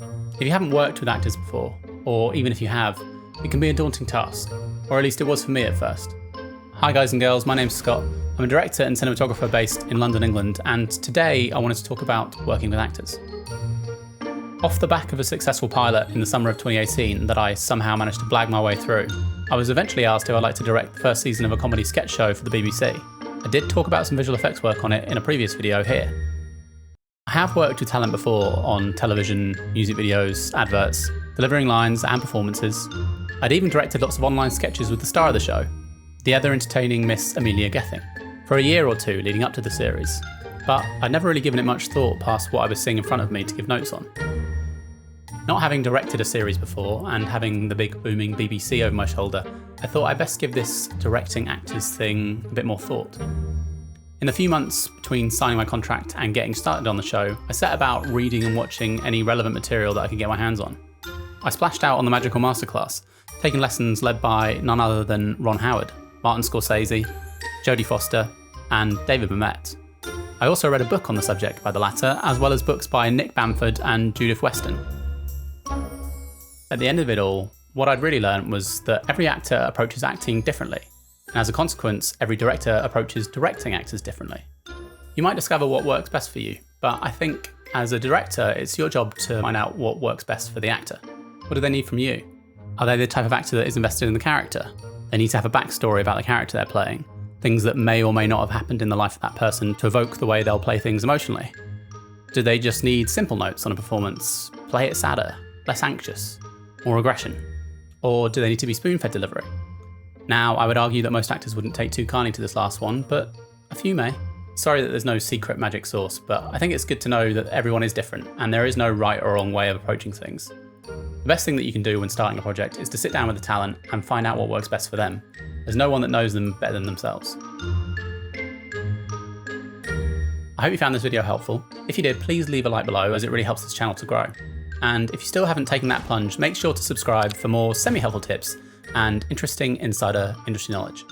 If you haven't worked with actors before, or even if you have, it can be a daunting task, or at least it was for me at first. Hi guys and girls, my name's Scott. I'm a director and cinematographer based in London, England, and today I wanted to talk about working with actors. Off the back of a successful pilot in the summer of 2018 that I somehow managed to blag my way through, I was eventually asked if I'd like to direct the first season of a comedy sketch show for the BBC. I did talk about some visual effects work on it in a previous video here. I have worked with talent before on television, music videos, adverts, delivering lines and performances. I'd even directed lots of online sketches with the star of the show, the ever entertaining Miss Amelia Gething, for a year or two leading up to the series, but I'd never really given it much thought past what I was seeing in front of me to give notes on. Not having directed a series before and having the big booming BBC over my shoulder, I thought I'd best give this directing actors thing a bit more thought. In the few months between signing my contract and getting started on the show, I set about reading and watching any relevant material that I could get my hands on. I splashed out on the Magical Masterclass, taking lessons led by none other than Ron Howard, Martin Scorsese, Jodie Foster, and David Mamet. I also read a book on the subject by the latter, as well as books by Nick Bamford and Judith Weston. At the end of it all, what I'd really learned was that every actor approaches acting differently, and as a consequence, every director approaches directing actors differently. You might discover what works best for you, but I think as a director, it's your job to find out what works best for the actor. What do they need from you? Are they the type of actor that is invested in the character? They need to have a backstory about the character they're playing, things that may or may not have happened in the life of that person to evoke the way they'll play things emotionally. Do they just need simple notes on a performance, play it sadder, less anxious, more aggression? Or do they need to be spoon-fed delivery? Now, I would argue that most actors wouldn't take too kindly to this last one, but a few may. Sorry that there's no secret magic sauce, but I think it's good to know that everyone is different and there is no right or wrong way of approaching things. The best thing that you can do when starting a project is to sit down with the talent and find out what works best for them. There's no one that knows them better than themselves. I hope you found this video helpful. If you did, please leave a like below as it really helps this channel to grow. And if you still haven't taken that plunge, make sure to subscribe for more semi-helpful tips and interesting insider industry knowledge.